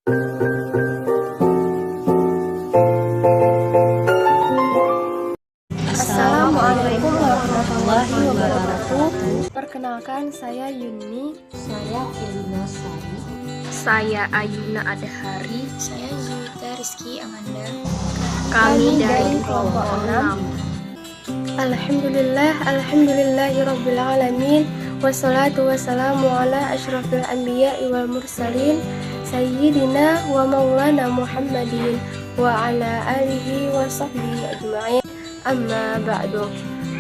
Assalamualaikum warahmatullahi wabarakatuh. Perkenalkan, saya Yuni. Saya Elina Sari. Saya Ayuna Adhari. Saya Zulita Rizky Amanda. Kami dari kelompok 6. Alhamdulillahirrabbilalamin. Wassalatu wassalamu ala asyrafil anbiya'i wal mursalin Sayyidina wa maulana Muhammadin wa ala alihi wa sahbihi ajma'in. Amma ba'du.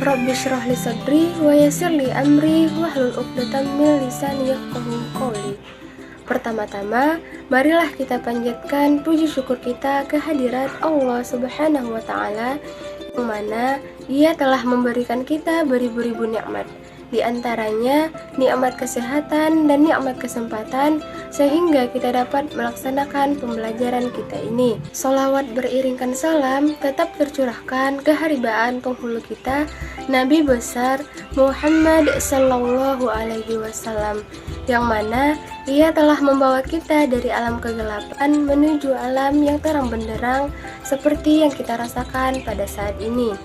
Rabbi syrah li sadri wa yassir li amri wahlul 'uqdatam min lisani yafqahu qawli. Pertama-tama, marilah kita panjatkan puji syukur kita kehadirat Allah Subhanahu wa taala, yang mana Dia telah memberikan kita beribu-ribu nikmat. Di antaranya nikmat kesehatan dan nikmat kesempatan, sehingga kita dapat melaksanakan pembelajaran kita ini. Sholawat beriringkan salam tetap tercurahkan keharibaan penghulu kita, Nabi besar Muhammad Sallallahu Alaihi Wasallam, yang mana Ia telah membawa kita dari alam kegelapan menuju alam yang terang benderang seperti yang kita rasakan pada saat ini.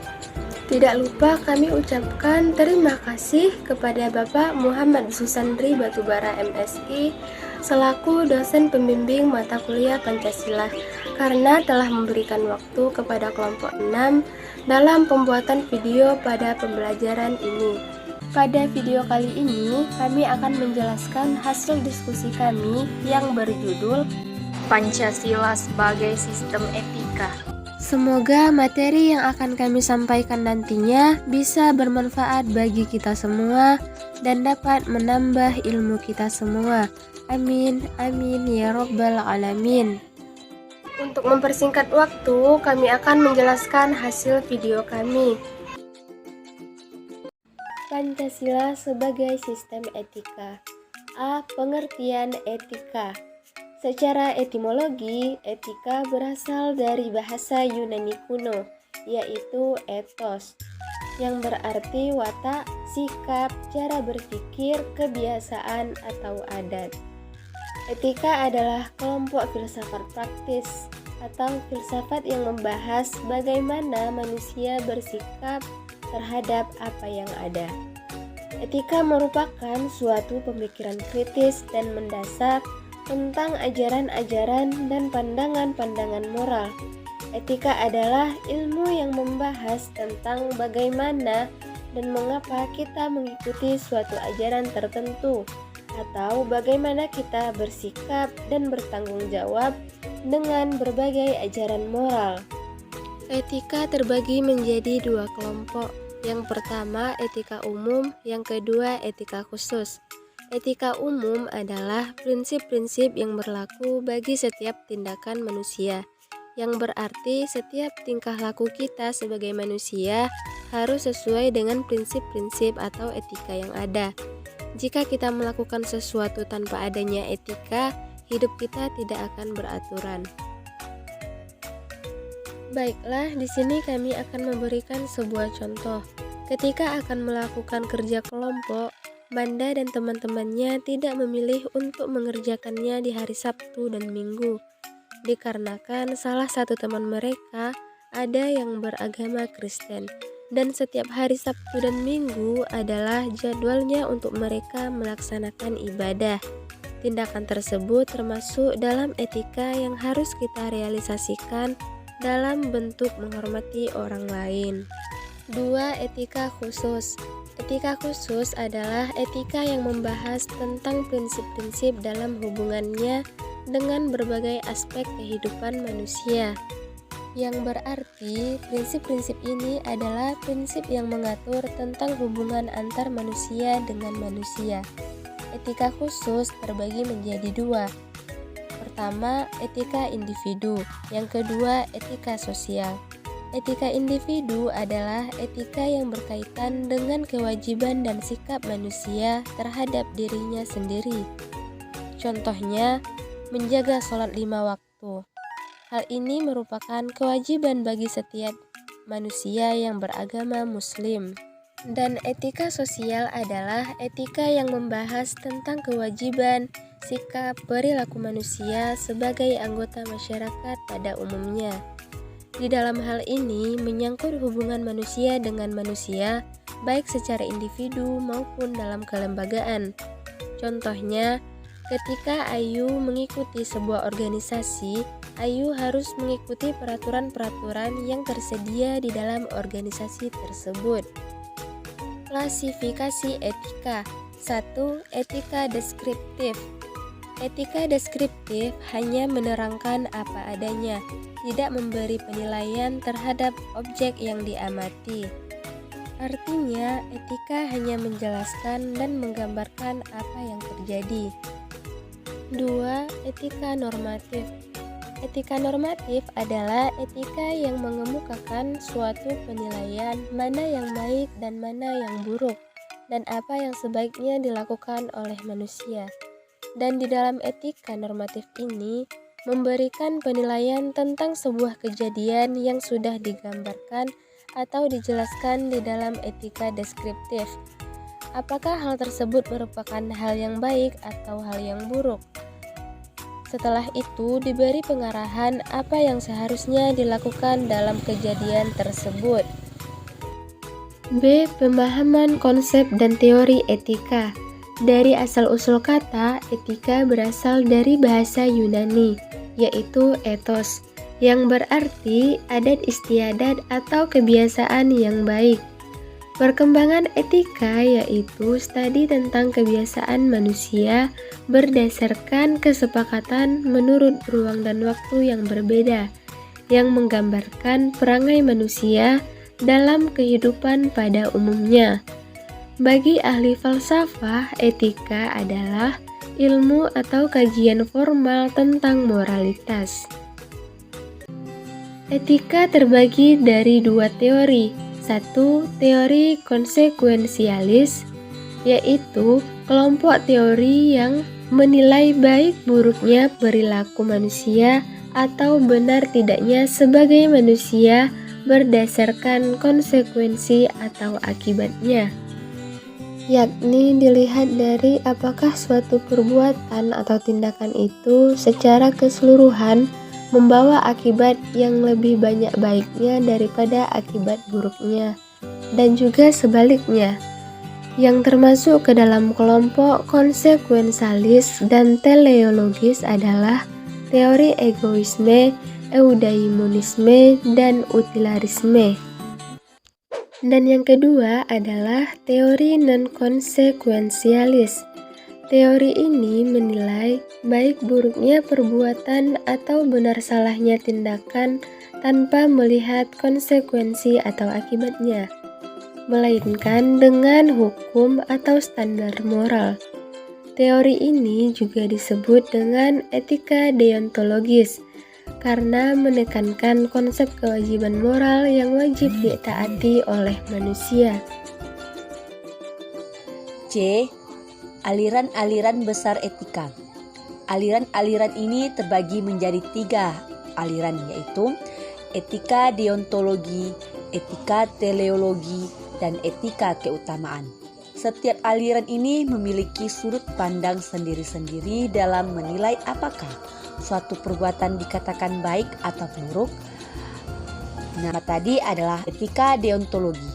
Tidak lupa kami ucapkan terima kasih kepada Bapak Muhammad Susandri Batubara MSI selaku dosen pembimbing mata kuliah Pancasila, karena telah memberikan waktu kepada kelompok 6 dalam pembuatan video pada pembelajaran ini. Pada video kali ini kami akan menjelaskan hasil diskusi kami yang berjudul Pancasila sebagai sistem etika. Semoga materi yang akan kami sampaikan nantinya bisa bermanfaat bagi kita semua dan dapat menambah ilmu kita semua. Amin, amin ya rabbal alamin. Untuk mempersingkat waktu, kami akan menjelaskan hasil video kami. Pancasila sebagai sistem etika. A. Pengertian etika. Secara etimologi, etika berasal dari bahasa Yunani kuno, yaitu ethos, yang berarti watak, sikap, cara berpikir, kebiasaan, atau adat. Etika adalah kelompok filsafat praktis atau filsafat yang membahas bagaimana manusia bersikap terhadap apa yang ada. Etika merupakan suatu pemikiran kritis dan mendasar tentang ajaran-ajaran dan pandangan-pandangan moral. Etika adalah ilmu yang membahas tentang bagaimana dan mengapa kita mengikuti suatu ajaran tertentu, atau bagaimana kita bersikap dan bertanggung jawab dengan berbagai ajaran moral. Etika terbagi menjadi dua kelompok. Yang pertama, etika umum, yang kedua, etika khusus. Etika umum adalah prinsip-prinsip yang berlaku bagi setiap tindakan manusia, yang berarti setiap tingkah laku kita sebagai manusia harus sesuai dengan prinsip-prinsip atau etika yang ada. Jika kita melakukan sesuatu tanpa adanya etika, hidup kita tidak akan beraturan. Baiklah, di sini kami akan memberikan sebuah contoh. Ketika akan melakukan kerja kelompok, Manda dan teman-temannya tidak memilih untuk mengerjakannya di hari Sabtu dan Minggu, dikarenakan salah satu teman mereka ada yang beragama Kristen, dan setiap hari Sabtu dan Minggu adalah jadwalnya untuk mereka melaksanakan ibadah. Tindakan tersebut termasuk dalam etika yang harus kita realisasikan dalam bentuk menghormati orang lain. 2. Etika khusus. Etika khusus adalah etika yang membahas tentang prinsip-prinsip dalam hubungannya dengan berbagai aspek kehidupan manusia, yang berarti prinsip-prinsip ini adalah prinsip yang mengatur tentang hubungan antar manusia dengan manusia. Etika khusus terbagi menjadi dua. Pertama, etika individu, yang kedua, etika sosial. Etika individu adalah etika yang berkaitan dengan kewajiban dan sikap manusia terhadap dirinya sendiri. Contohnya, menjaga sholat 5 waktu. Hal ini merupakan kewajiban bagi setiap manusia yang beragama Muslim. Dan etika sosial adalah etika yang membahas tentang kewajiban sikap, perilaku manusia sebagai anggota masyarakat pada umumnya. Di dalam hal ini menyangkut hubungan manusia dengan manusia, baik secara individu maupun dalam kelembagaan. Contohnya, ketika Ayu mengikuti sebuah organisasi, Ayu harus mengikuti peraturan-peraturan yang tersedia di dalam organisasi tersebut. Klasifikasi etika. 1. Etika deskriptif. Etika deskriptif hanya menerangkan apa adanya, tidak memberi penilaian terhadap objek yang diamati. Artinya, etika hanya menjelaskan dan menggambarkan apa yang terjadi. 2. Etika normatif. Etika normatif adalah etika yang mengemukakan suatu penilaian mana yang baik dan mana yang buruk, dan apa yang sebaiknya dilakukan oleh manusia. Dan di dalam etika normatif ini, memberikan penilaian tentang sebuah kejadian yang sudah digambarkan atau dijelaskan di dalam etika deskriptif. Apakah hal tersebut merupakan hal yang baik atau hal yang buruk? Setelah itu diberi pengarahan apa yang seharusnya dilakukan dalam kejadian tersebut. B. Pemahaman konsep dan teori etika. Dari asal-usul kata, etika berasal dari bahasa Yunani, yaitu ethos, yang berarti adat istiadat atau kebiasaan yang baik. Perkembangan etika yaitu studi tentang kebiasaan manusia berdasarkan kesepakatan menurut ruang dan waktu yang berbeda, yang menggambarkan perangai manusia dalam kehidupan pada umumnya. Bagi ahli falsafah, etika adalah ilmu atau kajian formal tentang moralitas. Etika terbagi dari dua teori. 1. Teori konsekuensialis, yaitu kelompok teori yang menilai baik buruknya perilaku manusia atau benar tidaknya sebagai manusia berdasarkan konsekuensi atau akibatnya, yakni dilihat dari apakah suatu perbuatan atau tindakan itu secara keseluruhan membawa akibat yang lebih banyak baiknya daripada akibat buruknya, dan juga sebaliknya. Yang termasuk ke dalam kelompok konsekuensialis dan teleologis adalah teori egoisme, eudaimonisme, dan utilitarisme. Dan yang kedua adalah teori non-konsekuensialis. Teori ini menilai baik buruknya perbuatan atau benar salahnya tindakan tanpa melihat konsekuensi atau akibatnya, melainkan dengan hukum atau standar moral. Teori ini juga disebut dengan etika deontologis karena menekankan konsep kewajiban moral yang wajib ditaati oleh manusia. C. Aliran-aliran besar etika. Aliran-aliran ini terbagi menjadi 3 aliran, yaitu etika deontologi, etika teleologi, dan etika keutamaan. Setiap aliran ini memiliki sudut pandang sendiri-sendiri dalam menilai apakah suatu perbuatan dikatakan baik atau buruk. Nama tadi adalah etika deontologi.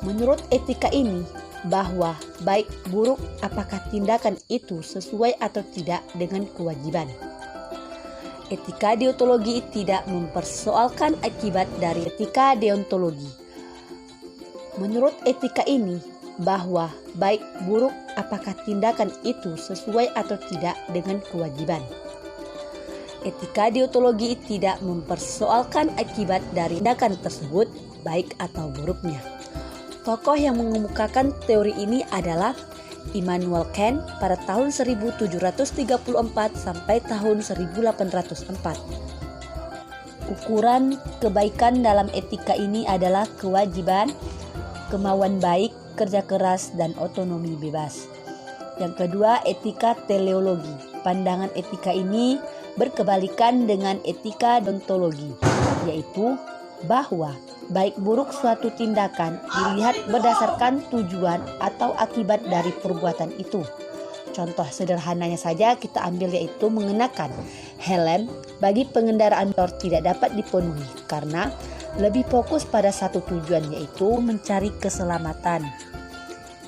Menurut etika ini, bahwa baik buruk apakah tindakan itu sesuai atau tidak dengan kewajiban. Etika deontologi tidak mempersoalkan akibat dari etika deontologi. Menurut etika ini, bahwa baik buruk apakah tindakan itu sesuai atau tidak dengan kewajiban. Etika deontologi tidak mempersoalkan akibat dari tindakan tersebut, baik atau buruknya. Tokoh yang mengemukakan teori ini adalah Immanuel Kant pada tahun 1734 sampai tahun 1804. Ukuran kebaikan dalam etika ini adalah kewajiban, kemauan baik, kerja keras, dan otonomi bebas. Yang kedua, etika teleologi. Pandangan etika ini berkebalikan dengan etika deontologi, yaitu bahwa baik buruk suatu tindakan dilihat berdasarkan tujuan atau akibat dari perbuatan itu. Contoh sederhananya saja kita ambil yaitu mengenakan helm bagi pengendara motor tidak dapat dipenuhi karena lebih fokus pada satu tujuan yaitu mencari keselamatan.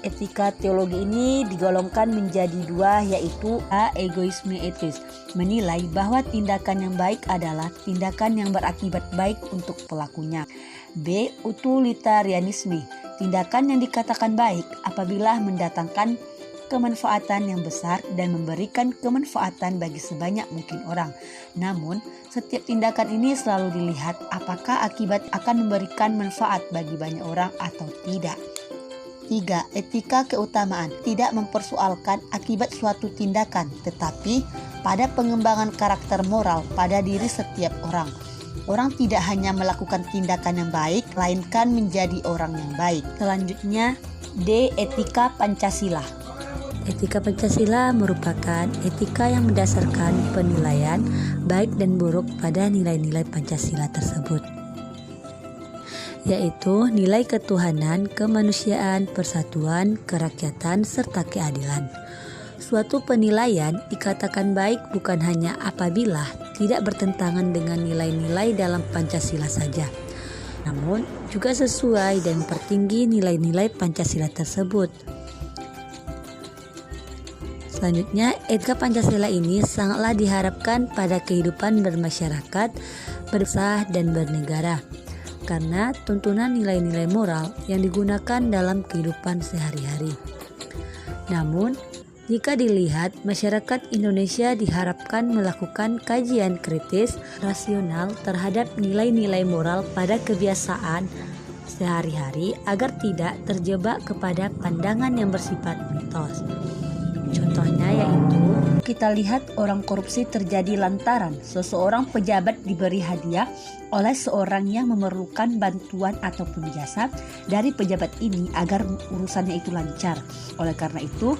Etika teologi ini digolongkan menjadi dua yaitu A. Egoisme etis, menilai bahwa tindakan yang baik adalah tindakan yang berakibat baik untuk pelakunya. B. Utilitarianisme, tindakan yang dikatakan baik apabila mendatangkan kemanfaatan yang besar dan memberikan kemanfaatan bagi sebanyak mungkin orang. Namun, setiap tindakan ini selalu dilihat apakah akibat akan memberikan manfaat bagi banyak orang atau tidak. 3. Etika keutamaan, tidak mempersoalkan akibat suatu tindakan, tetapi pada pengembangan karakter moral pada diri setiap orang. Orang tidak hanya melakukan tindakan yang baik, melainkan menjadi orang yang baik. Selanjutnya, D. Etika Pancasila. Etika Pancasila merupakan etika yang mendasarkan penilaian baik dan buruk pada nilai-nilai Pancasila tersebut, yaitu nilai ketuhanan, kemanusiaan, persatuan, kerakyatan, serta keadilan. Suatu penilaian dikatakan baik bukan hanya apabila tidak bertentangan dengan nilai-nilai dalam Pancasila saja, namun juga sesuai dan mempertinggi nilai-nilai Pancasila tersebut. Selanjutnya, etika Pancasila ini sangatlah diharapkan pada kehidupan bermasyarakat, berbangsa, dan bernegara, karena tuntunan nilai-nilai moral yang digunakan dalam kehidupan sehari-hari. Namun, jika dilihat, masyarakat Indonesia diharapkan melakukan kajian kritis, rasional terhadap nilai-nilai moral pada kebiasaan sehari-hari agar tidak terjebak kepada pandangan yang bersifat mitos. Contohnya yaitu kita lihat orang korupsi terjadi lantaran seseorang pejabat diberi hadiah oleh seorang yang memerlukan bantuan ataupun jasa dari pejabat ini agar urusannya itu lancar. Oleh karena itu,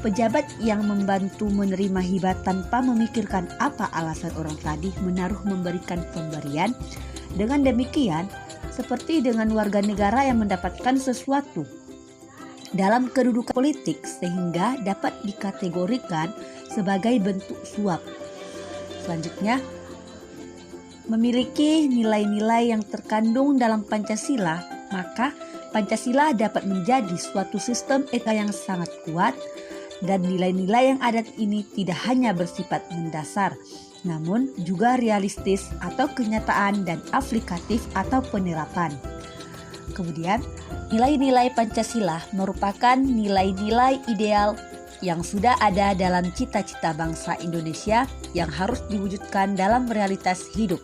pejabat yang membantu menerima hibah tanpa memikirkan apa alasan orang tadi menaruh memberikan pemberian. Dengan demikian, seperti dengan warga negara yang mendapatkan sesuatu dalam kedudukan politik sehingga dapat dikategorikan sebagai bentuk suap. Selanjutnya, memiliki nilai-nilai yang terkandung dalam Pancasila, maka Pancasila dapat menjadi suatu sistem etika yang sangat kuat, dan nilai-nilai yang ada ini tidak hanya bersifat mendasar, namun juga realistis atau kenyataan dan aplikatif atau penerapan. Kemudian, nilai-nilai Pancasila merupakan nilai-nilai ideal yang sudah ada dalam cita-cita bangsa Indonesia yang harus diwujudkan dalam realitas hidup.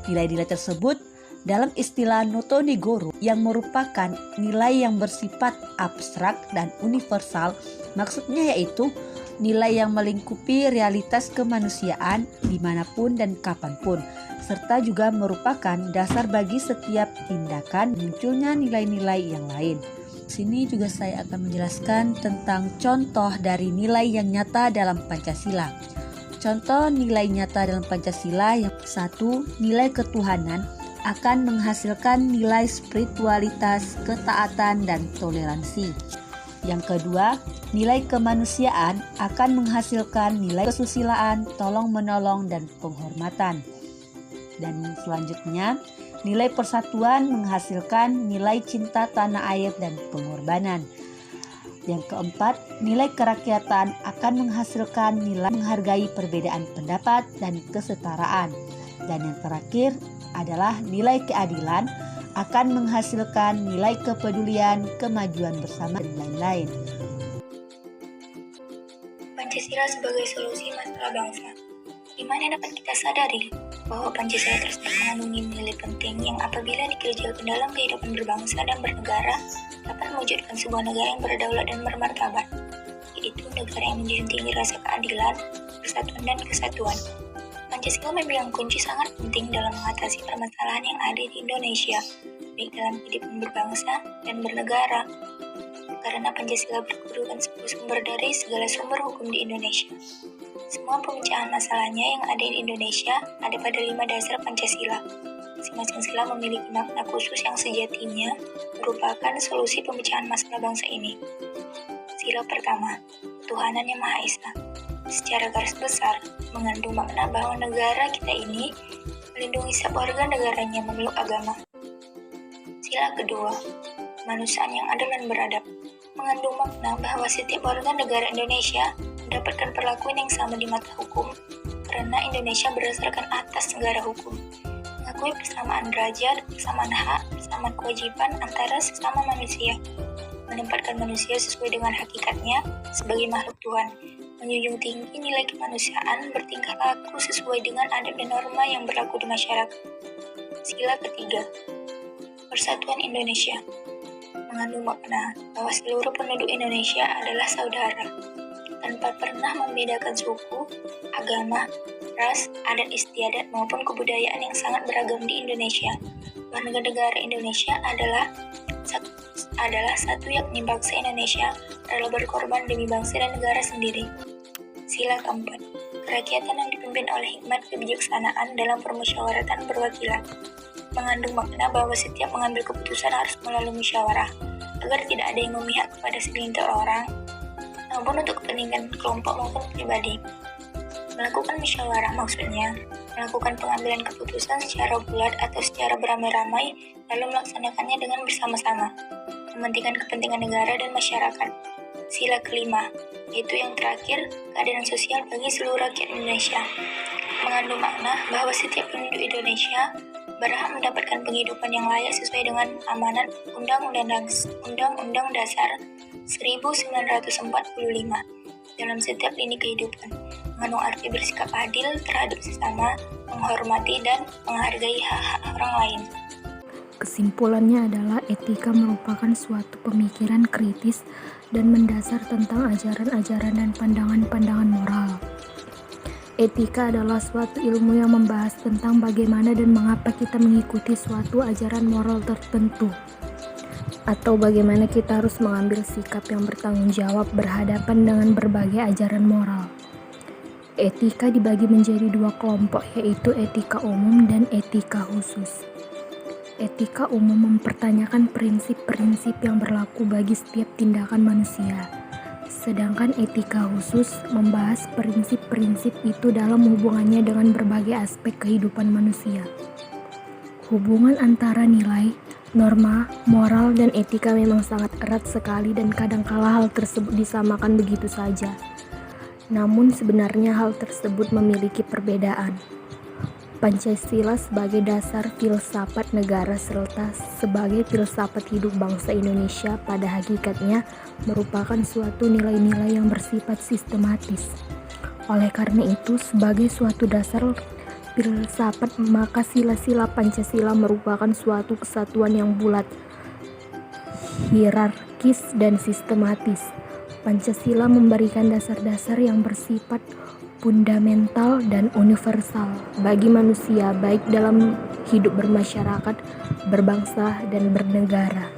Nilai-nilai tersebut dalam istilah Noto Negoro yang merupakan nilai yang bersifat abstrak dan universal, maksudnya yaitu nilai yang melingkupi realitas kemanusiaan dimanapun dan kapanpun, serta juga merupakan dasar bagi setiap tindakan munculnya nilai-nilai yang lain. Sini juga saya akan menjelaskan tentang contoh dari nilai yang nyata dalam Pancasila. Contoh nilai nyata dalam Pancasila yang satu, nilai ketuhanan akan menghasilkan nilai spiritualitas, ketaatan, dan toleransi. Yang kedua, nilai kemanusiaan akan menghasilkan nilai kesusilaan, tolong-menolong, dan penghormatan. Dan selanjutnya, nilai persatuan menghasilkan nilai cinta tanah air dan pengorbanan. Yang keempat, nilai kerakyatan akan menghasilkan nilai menghargai perbedaan pendapat dan kesetaraan. Dan yang terakhir adalah nilai keadilan akan menghasilkan nilai kepedulian, kemajuan bersama, dan lain-lain. Pancasila sebagai solusi masalah bangsa. Di mana dapat kita sadari bahwa Pancasila terus mengandungi nilai penting yang apabila dikerjakan dalam kehidupan berbangsa dan bernegara dapat mewujudkan sebuah negara yang berdaulat dan bermartabat, yaitu negara yang menjunjung tinggi rasa keadilan, persatuan, dan kesatuan. Pancasila memegang kunci sangat penting dalam mengatasi permasalahan yang ada di Indonesia, baik dalam kehidupan berbangsa dan bernegara. Karena Pancasila berkedudukan sebagai sumber dari segala sumber hukum di Indonesia. Semua pemecahan masalahnya yang ada di Indonesia ada pada 5 dasar Pancasila. Masing-masing sila memiliki makna khusus yang sejatinya merupakan solusi pemecahan masalah bangsa ini. Sila pertama, ketuhanan yang Maha Esa. Secara garis besar, mengandung makna bahwa negara kita ini melindungi setiap warga negaranya memeluk agama. Sila kedua, kemanusiaan yang adil dan beradab. Mengandung makna bahwa setiap warga negara Indonesia mendapatkan perlakuan yang sama di mata hukum karena Indonesia berdasarkan atas negara hukum. Mengakui persamaan derajat, persamaan hak, persamaan kewajiban antara sesama manusia. Menempatkan manusia sesuai dengan hakikatnya sebagai makhluk Tuhan. Menjunjung tinggi nilai kemanusiaan, bertingkah laku sesuai dengan adab dan norma yang berlaku di masyarakat. Sila ketiga, Persatuan Indonesia. Mengandung makna bahwa seluruh penduduk Indonesia adalah saudara, tanpa pernah membedakan suku, agama, ras, adat istiadat maupun kebudayaan yang sangat beragam di Indonesia. Warga negara Indonesia adalah satu yakni bangsa Indonesia rela berkorban demi bangsa dan negara sendiri. Sila keempat, kerakyatan yang dipimpin oleh hikmat kebijaksanaan dalam permusyawaratan perwakilan. Mengandung makna bahwa setiap mengambil keputusan harus melalui musyawarah, agar tidak ada yang memihak kepada segelintir orang, namun untuk kepentingan kelompok maupun pribadi. Melakukan musyawarah maksudnya melakukan pengambilan keputusan secara bulat atau secara beramai-ramai, lalu melaksanakannya dengan bersama-sama, mementingkan kepentingan negara dan masyarakat. Sila kelima, yaitu yang terakhir, keadilan sosial bagi seluruh rakyat Indonesia. Mengandung makna bahwa setiap penduduk Indonesia berhak mendapatkan penghidupan yang layak sesuai dengan amanat Undang-Undang Dasar 1945 dalam setiap lini kehidupan, mengandung arti bersikap adil terhadap sesama, menghormati dan menghargai hak-hak orang lain. Kesimpulannya adalah etika merupakan suatu pemikiran kritis dan mendasar tentang ajaran-ajaran dan pandangan-pandangan moral. Etika adalah suatu ilmu yang membahas tentang bagaimana dan mengapa kita mengikuti suatu ajaran moral tertentu, atau bagaimana kita harus mengambil sikap yang bertanggung jawab berhadapan dengan berbagai ajaran moral. Etika dibagi menjadi dua kelompok, yaitu etika umum dan etika khusus. Etika umum mempertanyakan prinsip-prinsip yang berlaku bagi setiap tindakan manusia, sedangkan etika khusus membahas prinsip-prinsip itu dalam hubungannya dengan berbagai aspek kehidupan manusia. Hubungan antara nilai, norma, moral, dan etika memang sangat erat sekali dan kadangkala hal tersebut disamakan begitu saja. Namun sebenarnya hal tersebut memiliki perbedaan. Pancasila sebagai dasar filsafat negara serta sebagai filsafat hidup bangsa Indonesia pada hakikatnya merupakan suatu nilai-nilai yang bersifat sistematis. Oleh karena itu, sebagai suatu dasar filsafat, maka sila-sila Pancasila merupakan suatu kesatuan yang bulat, hierarkis, dan sistematis. Pancasila memberikan dasar-dasar yang bersifat fundamental dan universal bagi manusia, baik dalam hidup bermasyarakat, berbangsa, dan bernegara.